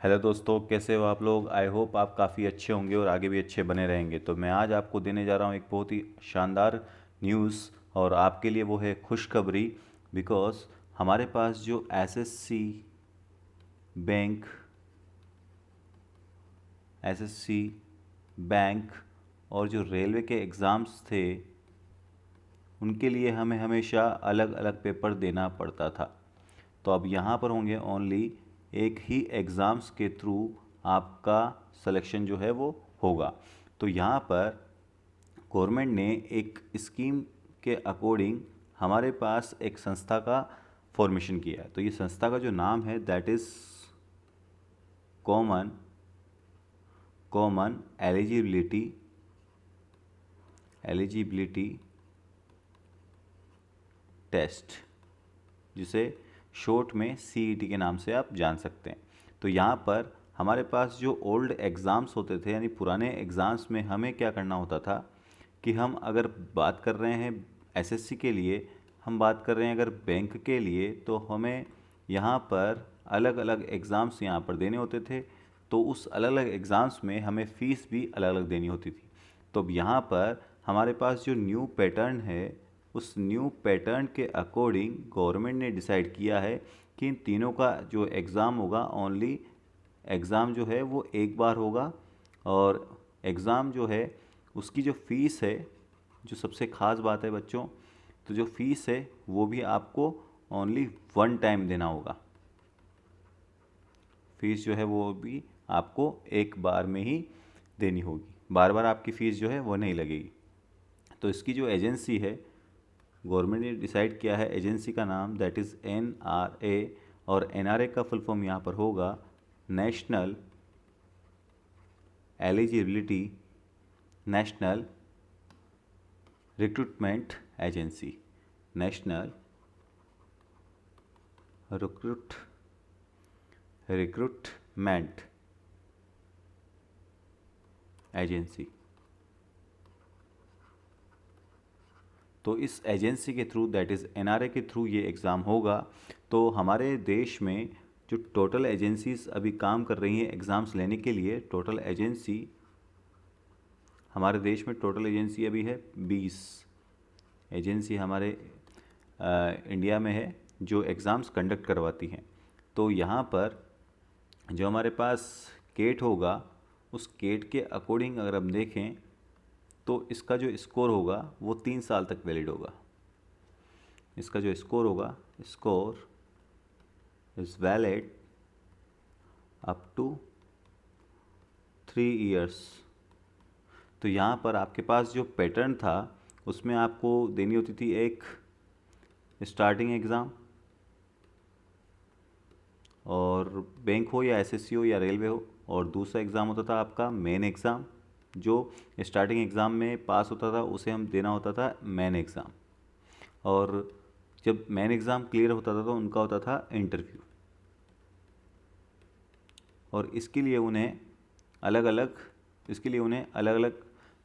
Hello दोस्तों, कैसे हो आप लोग। आई होप आप काफ़ी अच्छे होंगे और आगे भी अच्छे बने रहेंगे। तो मैं आज आपको देने जा रहा हूँ एक बहुत ही शानदार न्यूज़, और आपके लिए वो है खुशखबरी। बिकॉज़ हमारे पास जो एसएससी बैंक एसएससी बैंक और जो रेलवे के एग्ज़ाम्स थे, उनके लिए हमें हमेशा अलग अलग पेपर देना पड़ता था। तो अब यहाँ पर होंगे ओनली एक ही एग्ज़ाम्स के थ्रू आपका सिलेक्शन जो है वो होगा। तो यहाँ पर गवर्नमेंट ने एक स्कीम के अकॉर्डिंग हमारे पास एक संस्था का फॉर्मेशन किया है। तो ये संस्था का जो नाम है that is common common eligibility test, जिसे शॉर्ट में सीईटी के नाम से आप जान सकते हैं। तो यहाँ पर हमारे पास जो ओल्ड एग्ज़ाम्स होते थे, यानी पुराने एग्ज़ाम्स में हमें क्या करना होता था कि हम अगर बात कर रहे हैं एसएससी के लिए, हम बात कर रहे हैं अगर बैंक के लिए, तो हमें यहाँ पर अलग अलग एग्ज़ाम्स यहाँ पर देने होते थे। तो उस अलग अलग एग्ज़ाम्स में हमें फ़ीस भी अलग अलग देनी होती थी। तो अब यहाँ पर हमारे पास जो न्यू पैटर्न है, उस न्यू पैटर्न के अकॉर्डिंग गवर्नमेंट ने डिसाइड किया है कि इन तीनों का जो एग्ज़ाम होगा, ओनली एग्ज़ाम जो है वो एक बार होगा। और एग्ज़ाम जो है उसकी जो फ़ीस है, जो सबसे ख़ास बात है बच्चों, तो जो फ़ीस है वो भी आपको ओनली वन टाइम देना होगा। फ़ीस जो है वो भी आपको एक बार में ही देनी होगी, बार बार आपकी फ़ीस जो है वो नहीं लगेगी। तो इसकी जो एजेंसी है, गवर्नमेंट ने डिसाइड किया है एजेंसी का नाम दैट इज़ एनआरए, और एनआरए का फुल फॉर्म यहाँ पर होगा national eligibility national recruitment agency. National recruitment agency. तो इस एजेंसी के थ्रू दैट इज़ एनआरए के थ्रू ये एग्ज़ाम होगा। तो हमारे देश में जो टोटल एजेंसीज अभी काम कर रही हैं एग्ज़ाम्स लेने के लिए, टोटल एजेंसी हमारे देश में टोटल एजेंसी अभी है 20 एजेंसी हमारे इंडिया में है जो एग्ज़ाम्स कंडक्ट करवाती हैं। तो यहाँ पर जो हमारे पास केट होगा, उस केट के अकॉर्डिंग अगर हम देखें तो इसका जो स्कोर होगा वो 3 साल तक वैलिड होगा। इसका जो स्कोर होगा, score is valid up to 3 years. तो यहाँ पर आपके पास जो पैटर्न था उसमें आपको देनी होती थी एक स्टार्टिंग एग्ज़ाम, और बैंक हो या एसएससी हो या रेलवे हो, और दूसरा एग्ज़ाम होता था आपका मेन एग्ज़ाम। जो स्टार्टिंग एग्ज़ाम में पास होता था उसे हम देना होता था मेन एग्ज़ाम, और जब मेन एग्ज़ाम क्लियर होता था तो उनका होता था इंटरव्यू। और इसके लिए उन्हें अलग अलग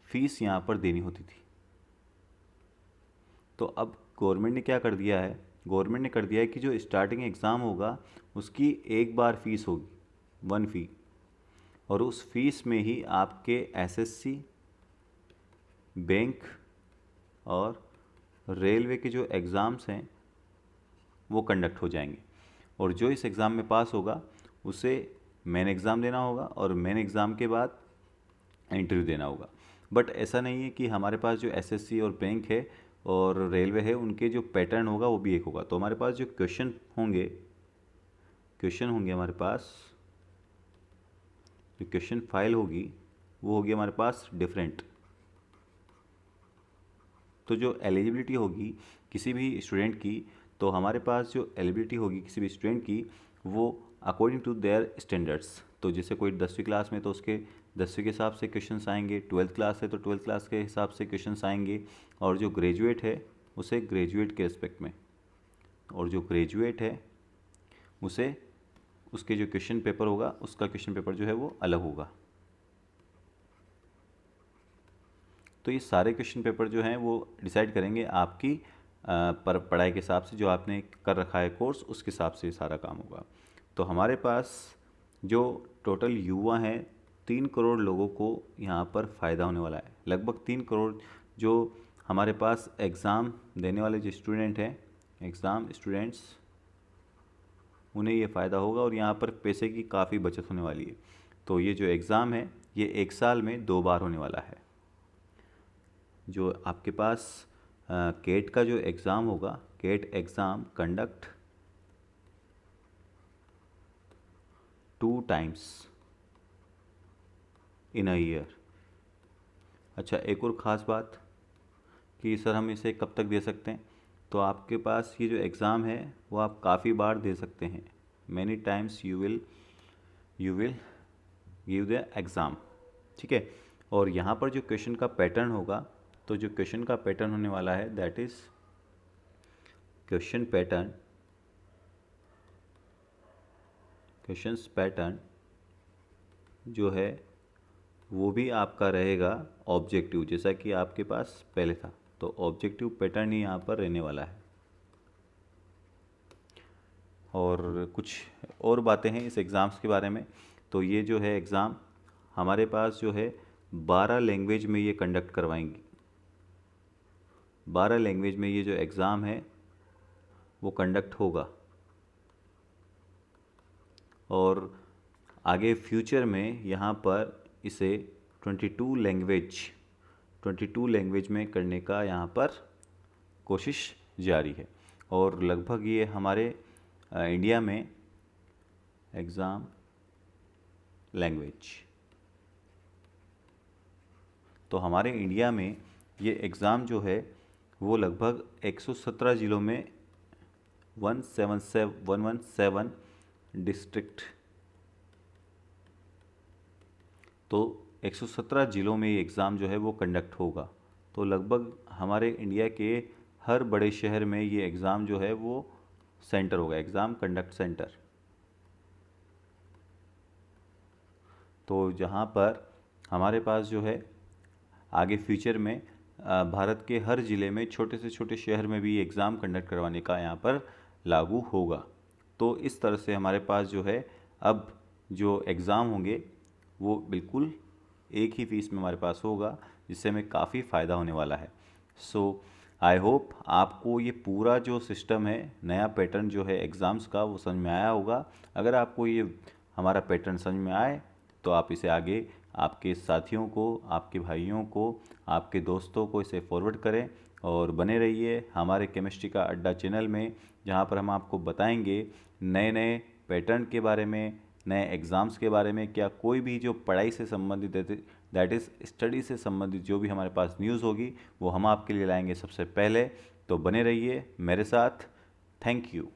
फ़ीस यहाँ पर देनी होती थी। तो अब गवर्नमेंट ने क्या कर दिया है, गवर्नमेंट ने कर दिया है कि जो स्टार्टिंग एग्ज़ाम होगा उसकी एक बार फीस होगी, वन फ़ी, और उस फीस में ही आपके एसएससी, बैंक और रेलवे के जो एग्ज़ाम्स हैं वो कंडक्ट हो जाएंगे। और जो इस एग्ज़ाम में पास होगा उसे मेन एग्ज़ाम देना होगा, और मेन एग्ज़ाम के बाद इंटरव्यू देना होगा। बट ऐसा नहीं है कि हमारे पास जो एसएससी और बैंक है और रेलवे है उनके जो पैटर्न होगा वो भी एक होगा। तो हमारे पास जो क्वेश्चन होंगे हमारे पास, जो क्वेश्चन फाइल होगी वो होगी हमारे पास डिफरेंट। तो जो एलिजिबिलिटी होगी किसी भी स्टूडेंट की, तो हमारे पास जो एलिजिबिलिटी होगी किसी भी स्टूडेंट की वो अकॉर्डिंग टू देयर स्टैंडर्ड्स। तो जैसे कोई 10वीं क्लास में तो उसके 10वीं के हिसाब से क्वेश्चंस आएंगे, 12th क्लास है तो 12th क्लास के हिसाब से क्वेश्चंस आएंगे, और जो ग्रेजुएट है उसे ग्रेजुएट के रिस्पेक्ट में, और जो ग्रेजुएट है उसे उसके जो क्वेश्चन पेपर होगा उसका क्वेश्चन पेपर जो है वो अलग होगा। तो ये सारे क्वेश्चन पेपर जो हैं वो डिसाइड करेंगे आपकी पर पढ़ाई के हिसाब से, जो आपने कर रखा है कोर्स उसके हिसाब से सारा काम होगा। तो हमारे पास जो टोटल युवा हैं 3 करोड़ लोगों को यहाँ पर फ़ायदा होने वाला है। लगभग 3 करोड़ जो हमारे पास एग्ज़ाम देने वाले जो स्टूडेंट हैं, एग्ज़ाम स्टूडेंट्स, उन्हें ये फ़ायदा होगा और यहाँ पर पैसे की काफ़ी बचत होने वाली है। तो ये जो एग्ज़ाम है ये 1 साल में 2 बार होने वाला है। जो आपके पास केट का जो एग्ज़ाम होगा, CAT exam conduct 2 times in a year. अच्छा, एक और ख़ास बात कि सर हम इसे कब तक दे सकते हैं, तो आपके पास ये जो एग्ज़ाम है वो आप काफ़ी बार दे सकते हैं। Many times you will give the exam, ठीक है। और यहाँ पर जो क्वेश्चन का पैटर्न होगा, तो जो क्वेश्चन का पैटर्न होने वाला है दैट इज़ क्वेश्चन पैटर्न जो है वो भी आपका रहेगा ऑब्जेक्टिव, जैसा कि आपके पास पहले था। तो ऑब्जेक्टिव पैटर्न ही यहाँ पर रहने वाला है। और कुछ और बातें हैं इस एग्ज़ाम्स के बारे में। तो ये जो है एग्ज़ाम हमारे पास जो है 12 लैंग्वेज में ये कंडक्ट करवाएंगी। 12 लैंग्वेज में ये जो एग्ज़ाम है वो कंडक्ट होगा। और आगे फ्यूचर में यहाँ पर इसे 22 लैंग्वेज में करने का यहाँ पर कोशिश जारी है। और लगभग ये हमारे इंडिया में एग्ज़ाम लैंग्वेज, तो हमारे इंडिया में ये एग्ज़ाम जो है वो लगभग 117 ज़िलों में 117 डिस्ट्रिक्ट, तो 117 ज़िलों में ये एग्ज़ाम जो है वो कंडक्ट होगा। तो लगभग हमारे इंडिया के हर बड़े शहर में ये एग्ज़ाम जो है वो सेंटर होगा, एग्ज़ाम कंडक्ट सेंटर। तो जहाँ पर हमारे पास जो है आगे फ्यूचर में भारत के हर ज़िले में, छोटे से छोटे शहर में भी एग्ज़ाम कंडक्ट करवाने का यहाँ पर लागू होगा। तो इस तरह से हमारे पास जो है अब जो एग्ज़ाम होंगे वो बिल्कुल एक ही फीस में हमारे पास होगा, जिससे हमें काफ़ी फ़ायदा होने वाला है। सो आई होप आपको ये पूरा जो सिस्टम है, नया पैटर्न जो है एग्ज़ाम्स का, वो समझ में आया होगा। अगर आपको ये हमारा पैटर्न समझ में आए तो आप इसे आगे आपके साथियों को, आपके भाइयों को, आपके दोस्तों को इसे फॉरवर्ड करें और बने रहिए हमारे केमिस्ट्री का अड्डा चैनल में, जहाँ पर हम आपको बताएंगे नए नए पैटर्न के बारे में, नए एग्ज़ाम्स के बारे में। क्या कोई भी जो पढ़ाई से संबंधित है, दैट इज़ स्टडी से संबंधित जो भी हमारे पास न्यूज़ होगी वो हम आपके लिए लाएंगे सबसे पहले। तो बने रहिए मेरे साथ। Thank you.